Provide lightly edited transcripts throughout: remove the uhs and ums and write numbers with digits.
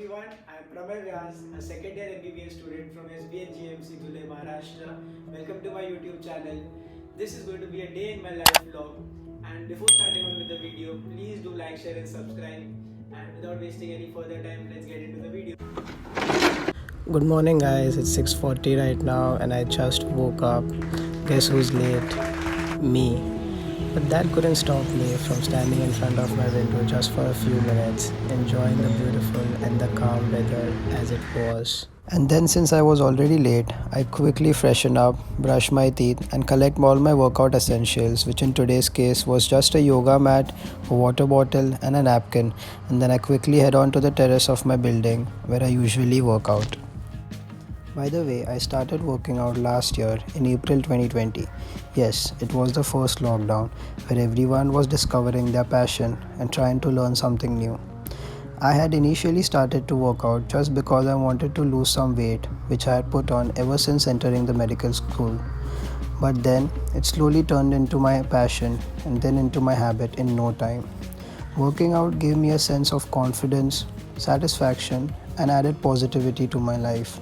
everyone, I am Pramay Vyas, a second year MBBS student from SBN GMC Dhule, Maharashtra. Welcome to my YouTube channel. This is going to be a day in my life vlog. And before starting on with the video, please do like, share and subscribe. And without wasting any further time, let's get into the video. Good morning guys, it's 6:40 right now and I just woke up. Guess who's late? Me. But that couldn't stop me from standing in front of my window just for a few minutes, enjoying the beautiful and the calm weather as it was. And then, since I was already late, I quickly freshen up, brush my teeth, and collect all my workout essentials, which in today's case was just a yoga mat, a water bottle, and a napkin. And then I quickly head on to the terrace of my building where I usually work out. By the way, I started working out last year in April 2020. Yes, it was the first lockdown where everyone was discovering their passion and trying to learn something new. I had initially started to work out just because I wanted to lose some weight, which I had put on ever since entering the medical school. But then it slowly turned into my passion and then into my habit in no time. Working out gave me a sense of confidence, satisfaction, and added positivity to my life.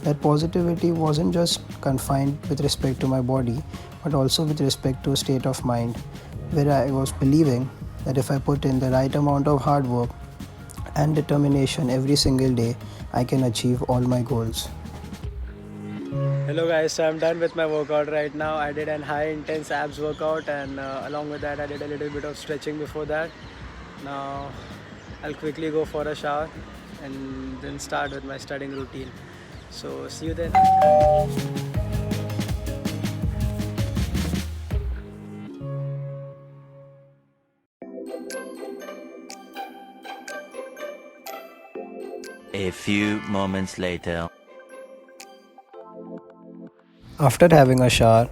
That positivity wasn't just confined with respect to my body, but also with respect to a state of mind where I was believing that if I put in the right amount of hard work and determination every single day, I can achieve all my goals. Hello guys, so I'm done with my workout right now. I did an high intense abs workout and along with that I did a little bit of stretching before that. Now I'll quickly go for a shower and then start with my studying routine. So see you then. A few moments later. After having a shower,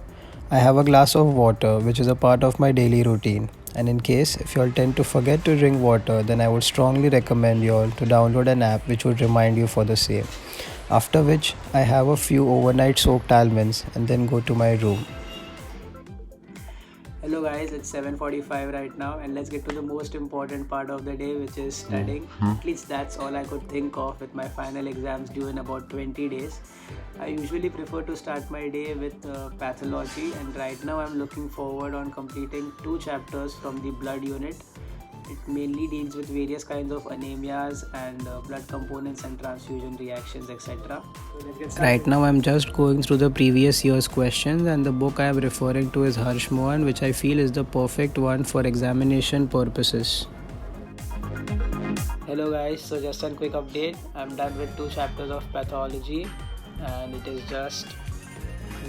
I have a glass of water which is a part of my daily routine. And in case if you all tend to forget to drink water, then I would strongly recommend you all to download an app which would remind you for the same. After which I have a few overnight soaked almonds and then go to my room. Hello guys, it's 7:45 right now and let's get to the most important part of the day, which is studying. At least that's all I could think of with my final exams due in about 20 days. I usually prefer to start my day with pathology, and right now I'm looking forward on completing 2 chapters from the blood unit. It mainly deals with various kinds of anemias and blood components and transfusion reactions, etc. Right now I'm just going through the previous year's questions, and the book I am referring to is Harsh Mohan, which I feel is the perfect one for examination purposes. Hello guys, so just a quick update. I'm done with 2 chapters of pathology and it is just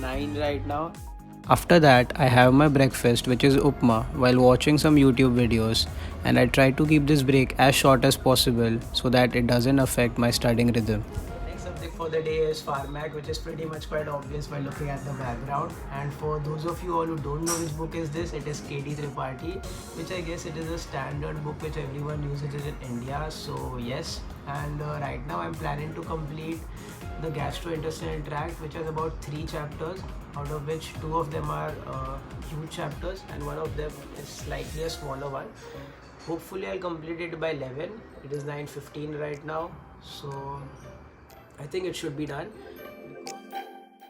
9 right now. After that, I have my breakfast, which is upma, while watching some YouTube videos, and I try to keep this break as short as possible so that it doesn't affect my studying rhythm. Next subject for the day is Pharmac, which is pretty much quite obvious by looking at the background. And for those of you all who don't know which book is this, it is KD Tripathi, which I guess it is a standard book which everyone uses in India. So yes, and right now I'm planning to complete the gastrointestinal tract, which has about 3 chapters, out of which 2 of them are huge chapters and one of them is slightly a smaller one. Hopefully I'll complete it by 11. It is 9:15 right now, so I think it should be done.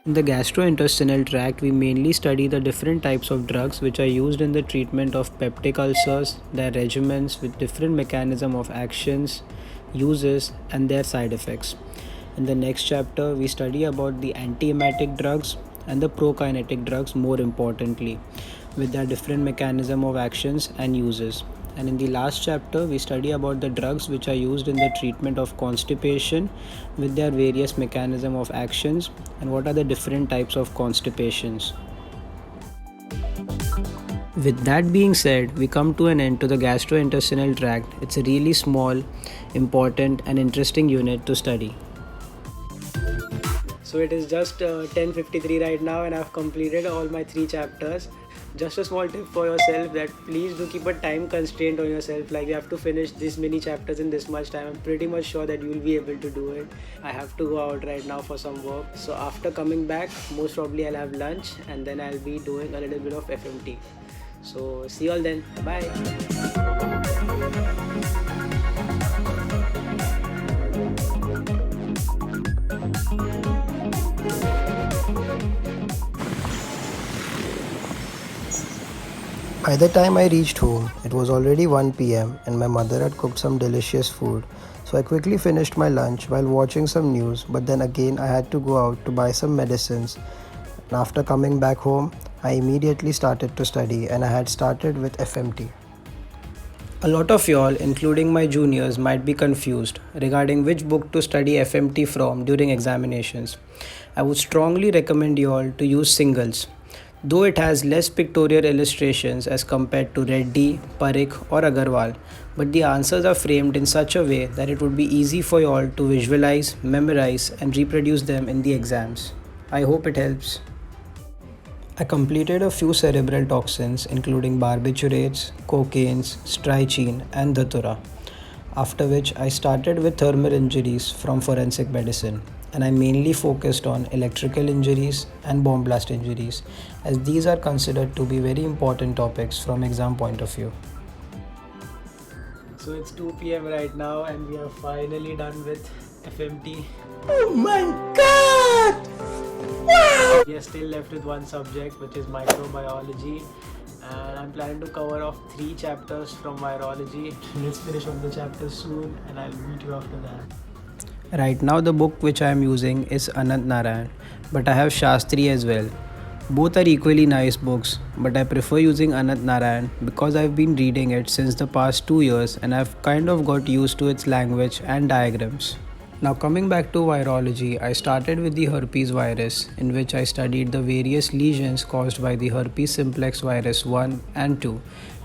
In the gastrointestinal tract, we mainly study the different types of drugs which are used in the treatment of peptic ulcers, their regimens with different mechanism of actions, uses and their side effects. In the next chapter, we study about the anti-emetic drugs and the prokinetic drugs, more importantly, with their different mechanism of actions and uses. And in the last chapter, we study about the drugs which are used in the treatment of constipation with their various mechanism of actions and what are the different types of constipations. With that being said, we come to an end to the gastrointestinal tract. It's a really small, important and interesting unit to study. So it is just 10:53 right now and I've completed all my 3 chapters. Just a small tip for yourself that please do keep a time constraint on yourself, like you have to finish this many chapters in this much time. I'm pretty much sure that you will be able to do it. I have to go out right now for some work. So after coming back, most probably I'll have lunch and then I'll be doing a little bit of FMT. So see you all then. Bye. By the time I reached home, it was already 1 pm and my mother had cooked some delicious food. So I quickly finished my lunch while watching some news, but then again I had to go out to buy some medicines. And after coming back home, I immediately started to study and I had started with FMT. A lot of y'all, including my juniors, might be confused regarding which book to study FMT from during examinations. I would strongly recommend y'all to use singles. Though it has less pictorial illustrations as compared to Reddy, Parikh, or Agarwal, but the answers are framed in such a way that it would be easy for y'all to visualize, memorize, and reproduce them in the exams. I hope it helps. I completed a few cerebral toxins including barbiturates, cocaines, strychnine and datura. After which I started with thermal injuries from forensic medicine and I mainly focused on electrical injuries and bomb blast injuries as these are considered to be very important topics from exam point of view. So it's 2 p.m. right now and we are finally done with FMT. Oh my god! Wow! We are still left with one subject, which is microbiology, and I'm planning to cover off 3 chapters from virology. Let's finish one of the chapters soon and I'll meet you after that. Right now the book which I am using is Anant Narayan, but I have Shastri as well. Both are equally nice books, but I prefer using Anant Narayan because I've been reading it since the past 2 years and I've kind of got used to its language and diagrams. Now coming back to virology, I started with the herpes virus in which I studied the various lesions caused by the herpes simplex virus 1 and 2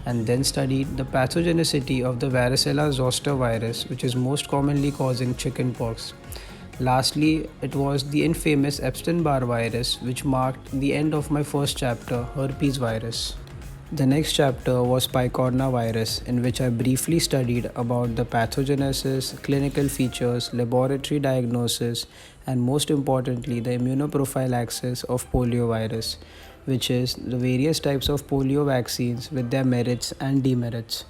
and then studied the pathogenicity of the varicella zoster virus which is most commonly causing chickenpox. Lastly, it was the infamous Epstein-Barr virus which marked the end of my first chapter, herpes virus. The next chapter was picorna virus, in which I briefly studied about the pathogenesis, clinical features, laboratory diagnosis, and most importantly, the immunoprophylaxis of poliovirus, which is the various types of polio vaccines with their merits and demerits.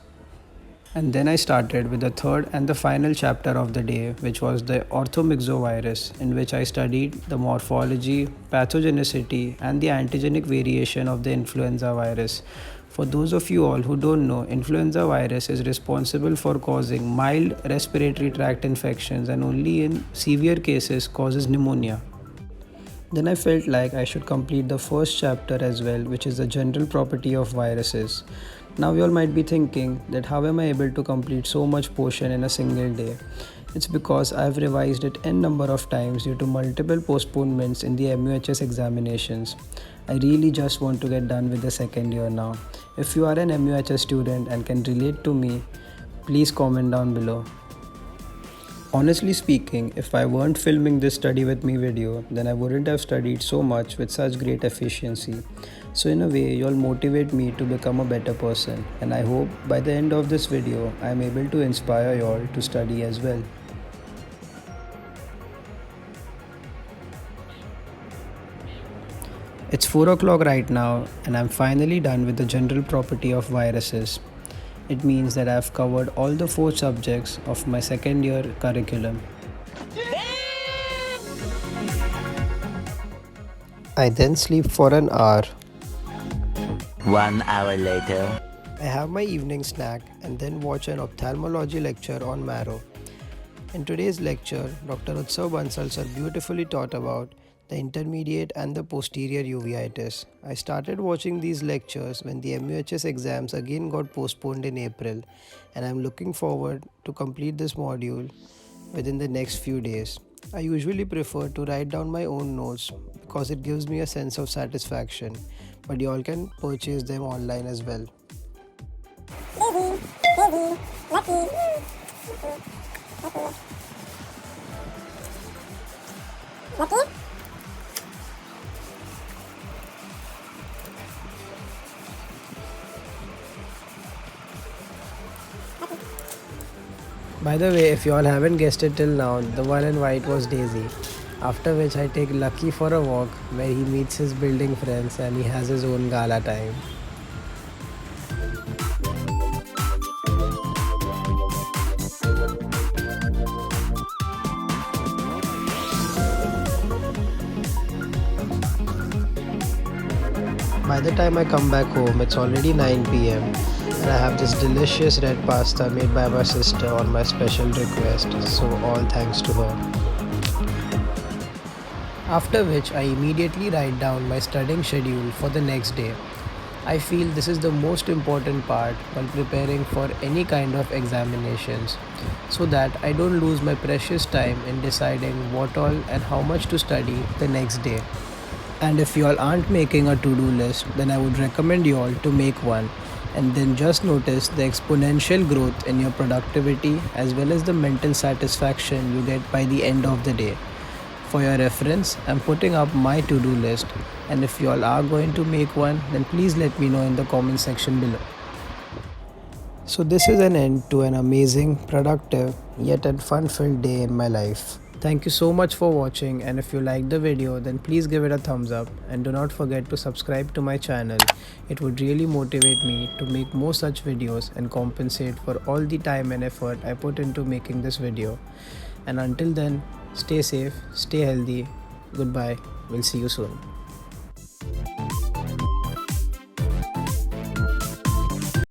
And then I started with the third and the final chapter of the day, which was the orthomyxovirus, in which I studied the morphology, pathogenicity, and the antigenic variation of the influenza virus. For those of you all who don't know, influenza virus is responsible for causing mild respiratory tract infections and only in severe cases causes pneumonia. Then I felt like I should complete the first chapter as well, which is the general property of viruses. Now you all might be thinking that how am I able to complete so much portion in a single day? It's because I've revised it n number of times due to multiple postponements in the MUHS examinations. I really just want to get done with the second year now. If you are an MUHS student and can relate to me, please comment down below. Honestly speaking, if I weren't filming this study with me video, then I wouldn't have studied so much with such great efficiency. So in a way, y'all motivate me to become a better person, and I hope by the end of this video, I am able to inspire y'all to study as well. It's 4 o'clock right now, and I'm finally done with the general property of viruses. It means that I've covered all the 4 subjects of my second year curriculum. I then sleep for an hour. 1 hour later. I have my evening snack and then watch an ophthalmology lecture on marrow. In today's lecture, Dr. Utsav Bansal sir beautifully taught about the intermediate and the posterior uveitis. I started watching these lectures when the MUHS exams again got postponed in April, and I'm looking forward to complete this module within the next few days. I usually prefer to write down my own notes because it gives me a sense of satisfaction, but you all can purchase them online as well. Lucky. By the way, if you all haven't guessed it till now, the one in white was Daisy. After which I take Lucky for a walk where he meets his building friends and he has his own gala time. By the time I come back home, it's already 9 pm and I have this delicious red pasta made by my sister on my special request, so all thanks to her. After which, I immediately write down my studying schedule for the next day. I feel this is the most important part while preparing for any kind of examinations, so that I don't lose my precious time in deciding what all and how much to study the next day. And if you all aren't making a to-do list, then I would recommend you all to make one, and then just notice the exponential growth in your productivity as well as the mental satisfaction you get by the end of the day. For your reference, I'm putting up my to-do list, and if you all are going to make one, then please let me know in the comment section below. So this is an end to an amazing, productive, yet a fun-filled day in my life. Thank you so much for watching, and if you liked the video, then please give it a thumbs up and do not forget to subscribe to my channel. It would really motivate me to make more such videos and compensate for all the time and effort I put into making this video. And until then, stay safe, stay healthy. Goodbye. We'll see you soon.